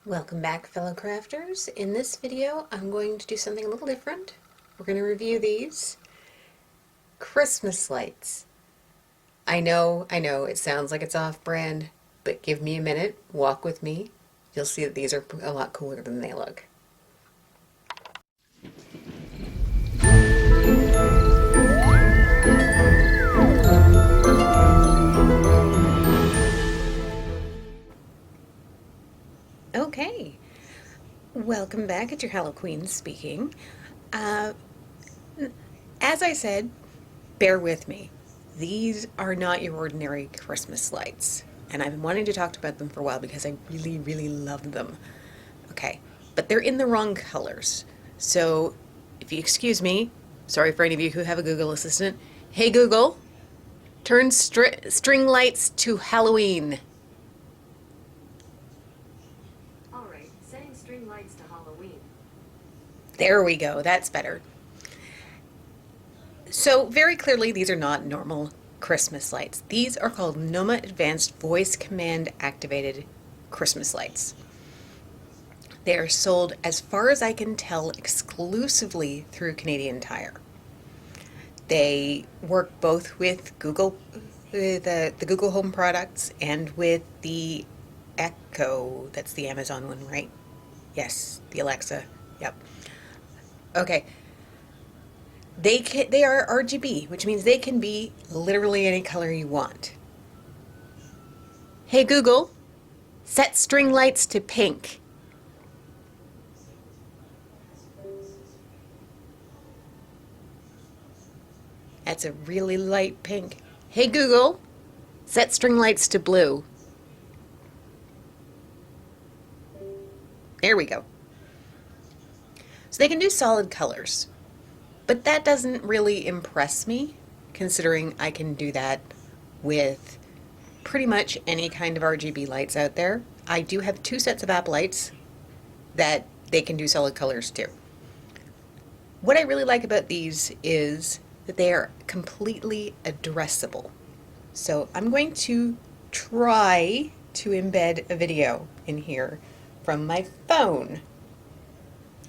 Welcome back, fellow crafters. In this video, I'm going to do something a little different. We're going to review these Christmas lights. I know, it sounds like it's off-brand, but give me a minute, walk with me. You'll see that these are a lot cooler than they look. Okay, welcome back. It's your Hello Queen speaking. As I said, bear with me. These are not your ordinary Christmas lights. And I've been wanting to talk about them for a while because I really, really love them. Okay, but they're in the wrong colors. So if you excuse me, sorry for any of you who have a Google Assistant. Hey Google, turn string lights to Halloween. All right, setting string lights to Halloween. There we go, that's better. So very clearly these are not normal Christmas lights. These are called Noma Advanced Voice Command Activated Christmas lights. They are sold, as far as I can tell, exclusively through Canadian Tire. They work both with Google, the Google Home products, and with the Echo. That's the Amazon one, right? Yes, the Alexa. Yep. Okay. They are RGB, which means they can be literally any color you want. Hey Google, set string lights to pink. That's a really light pink. Hey Google, set string lights to blue. There we go. So they can do solid colors. But that doesn't really impress me, considering I can do that with pretty much any kind of RGB lights out there. I do have two sets of app lights that they can do solid colors too. What I really like about these is that they are completely addressable. So I'm going to try to embed a video in here from my phone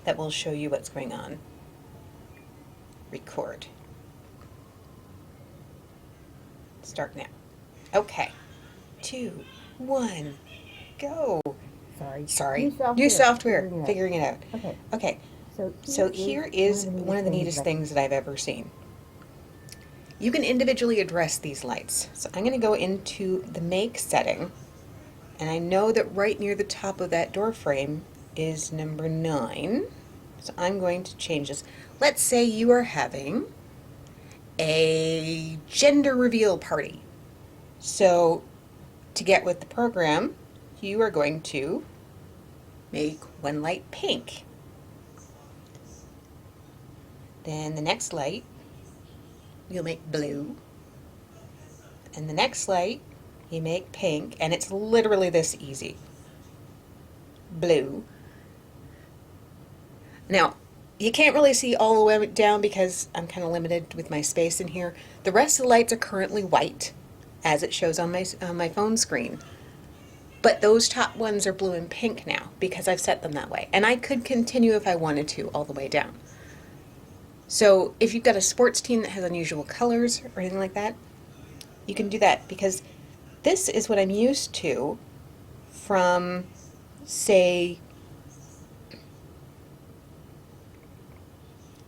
that will show you what's going on. Record. Start now. Okay. 2, 1, go. Sorry. New software. Figuring it out. Okay. So here is one of the neatest things that I've ever seen. You can individually address these lights. So I'm going to go into the make setting, and I know that right near the top of that door frame is number 9. So I'm going to change this. Let's say you are having a gender reveal party. So to get with the program, you are going to make one light pink. Then the next light, you'll make blue. And the next light, you make pink. And it's literally this easy. Blue. Now, you can't really see all the way down because I'm kind of limited with my space in here. The rest of the lights are currently white, as it shows on my phone screen. But those top ones are blue and pink now because I've set them that way. And I could continue if I wanted to all the way down. So if you've got a sports team that has unusual colors or anything like that, you can do that because this is what I'm used to from, say,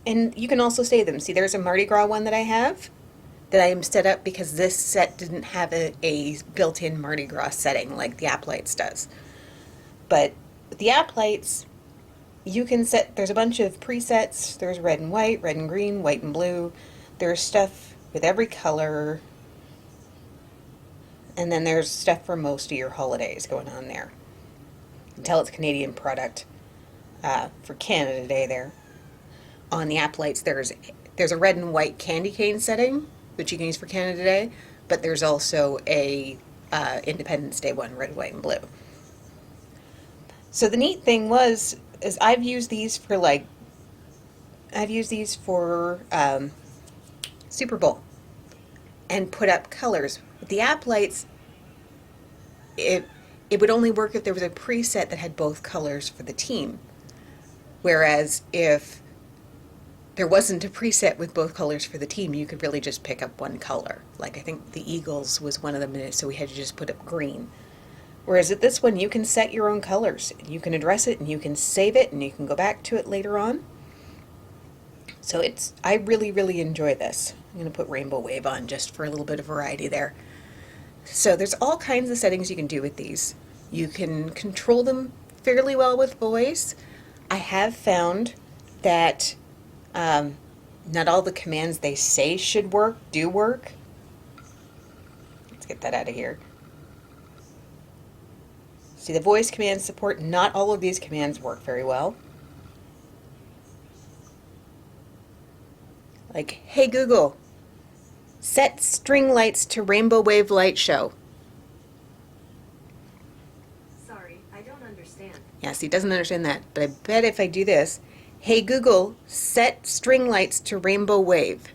and you can also save them. See, there's a Mardi Gras one that I have that I am set up because this set didn't have a built-in Mardi Gras setting like the app lights does. But with the app lights, you can set, there's a bunch of presets. There's red and white, red and green, white and blue. There's stuff with every color. And then there's stuff for most of your holidays going on there. You can tell it's a Canadian product for Canada Day there. On the app lights, there's a red and white candy cane setting, which you can use for Canada Day, but there's also a Independence Day one, red, white, and blue. So the neat thing is I've used these for Super Bowl and put up colors. With the app lights, it would only work if there was a preset that had both colors for the team. Whereas if there wasn't a preset with both colors for the team, you could really just pick up one color. Like I think the Eagles was one of them, so we had to just put up green. Whereas at this one, you can set your own colors. You can address it, and you can save it, and you can go back to it later on. So I really, really enjoy this. I'm going to put Rainbow Wave on just for a little bit of variety there. So there's all kinds of settings you can do with these. You can control them fairly well with voice. I have found that not all the commands they say should work do work. Let's get that out of here. See, the voice command support, not all of these commands work very well. Like, hey Google, set string lights to Rainbow Wave Light Show. Sorry, I don't understand. Yes, he doesn't understand that, but I bet if I do this, hey Google, set string lights to Rainbow Wave.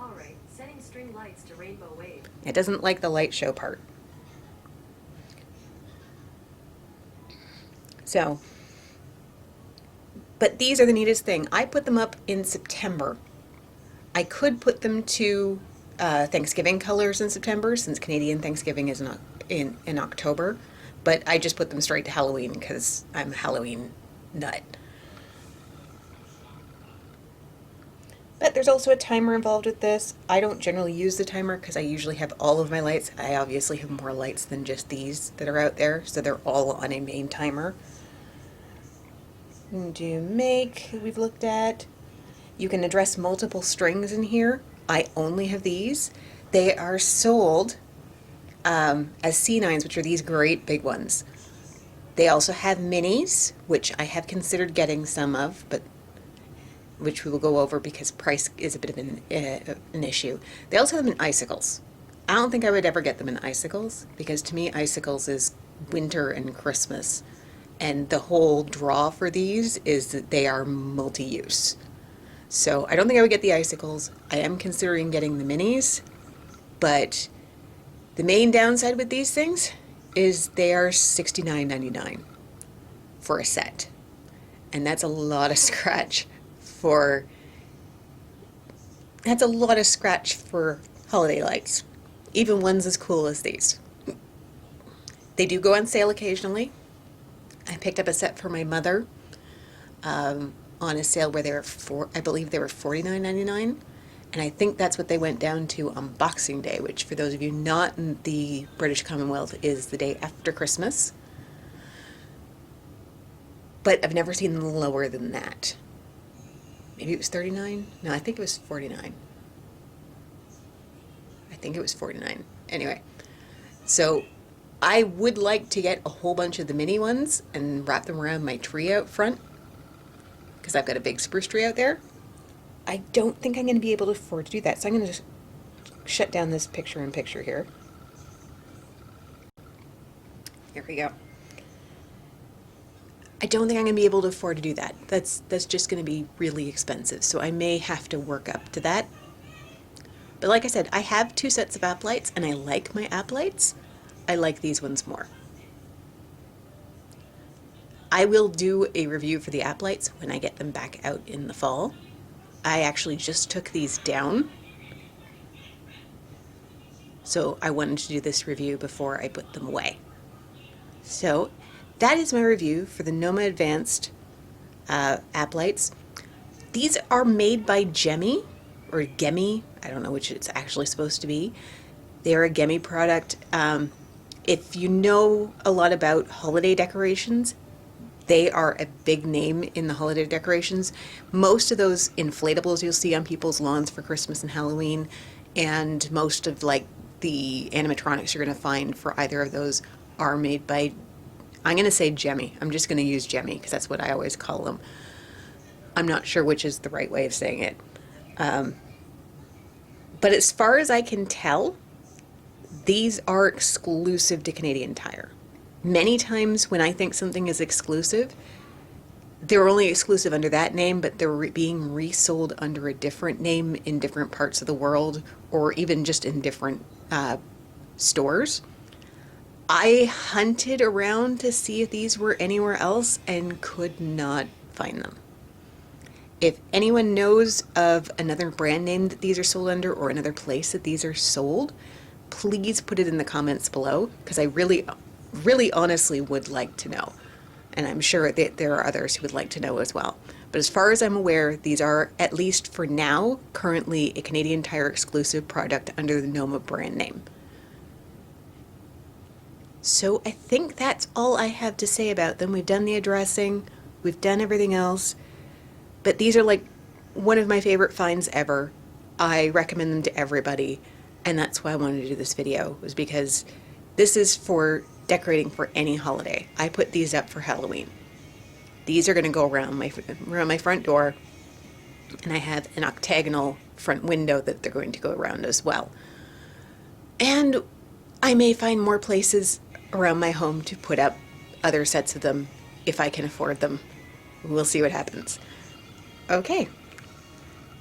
Alright, setting string lights to Rainbow Wave. It doesn't like the light show part. So, but these are the neatest thing. I put them up in September. I could put them to Thanksgiving colors in September, since Canadian Thanksgiving is in October, but I just put them straight to Halloween because I'm a Halloween nut. But there's also a timer involved with this. I don't generally use the timer because I usually have all of my lights. I obviously have more lights than just these that are out there, so they're all on a main timer. Do make, we've looked at. You can address multiple strings in here. I only have these. They are sold as C9s, which are these great big ones. They also have minis, which I have considered getting some of, but which we will go over because price is a bit of an issue. They also have them in icicles. I don't think I would ever get them in icicles because to me icicles is winter and Christmas. And the whole draw for these is that they are multi-use. So I don't think I would get the icicles. I am considering getting the minis, but the main downside with these things is they are $69.99 for a set. And that's a lot of scratch for holiday lights, even ones as cool as these. They do go on sale occasionally. I picked up a set for my mother on a sale where they were I believe they were $49.99, and I think that's what they went down to on Boxing Day, which for those of you not in the British Commonwealth is the day after Christmas. But I've never seen them lower than that. Maybe it was 39? No, I think it was 49. I think it was 49. Anyway, so I would like to get a whole bunch of the mini ones and wrap them around my tree out front because I've got a big spruce tree out there. I don't think I'm going to be able to afford to do that, so I'm going to just shut down this picture-in-picture here. Here we go. I don't think I'm going to be able to afford to do that. That's just going to be really expensive, so I may have to work up to that. But like I said, I have 2 sets of app lights, and I like my app lights. I like these ones more. I will do a review for the app lights when I get them back out in the fall. I actually just took these down, so I wanted to do this review before I put them away. So that is my review for the Noma Advanced app lights. These are made by Gemi, or Gemi, I don't know which it's actually supposed to be. They're a Gemi product. If you know a lot about holiday decorations, they are a big name in the holiday decorations. Most of those inflatables you'll see on people's lawns for Christmas and Halloween, and most of like the animatronics you're going to find for either of those are made by, I'm going to say Gemi. I'm just going to use Gemi because that's what I always call them. I'm not sure which is the right way of saying it. But as far as I can tell, these are exclusive to Canadian Tire. Many times when I think something is exclusive, they're only exclusive under that name, but they're being resold under a different name in different parts of the world, or even just in different stores. I hunted around to see if these were anywhere else and could not find them. If anyone knows of another brand name that these are sold under or another place that these are sold, please put it in the comments below, because I really, really honestly would like to know. And I'm sure that there are others who would like to know as well. But as far as I'm aware, these are, at least for now, currently a Canadian Tire exclusive product under the Noma brand name. So I think that's all I have to say about them. We've done the addressing, we've done everything else, but these are like one of my favorite finds ever. I recommend them to everybody, and that's why I wanted to do this video, was because this is for decorating for any holiday. I put these up for Halloween. These are going to go around my front door, and I have an octagonal front window that they're going to go around as well. And I may find more places around my home to put up other sets of them if I can afford them. We'll see what happens. Okay,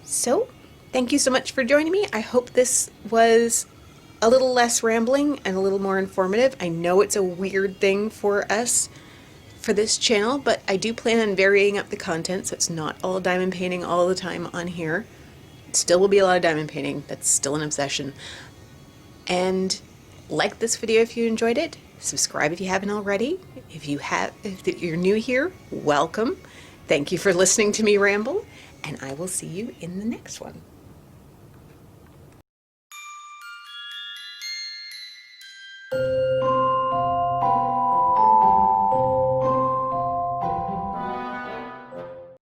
so thank you so much for joining me. I hope this was a little less rambling and a little more informative. I know it's a weird thing for us for this channel, but I do plan on varying up the content, so it's not all diamond painting all the time on here. It still will be a lot of diamond painting. That's still an obsession. And like this video if you enjoyed it. Subscribe if you haven't already. If you're new here, welcome. Thank you for listening to me ramble, and I will see you in the next one.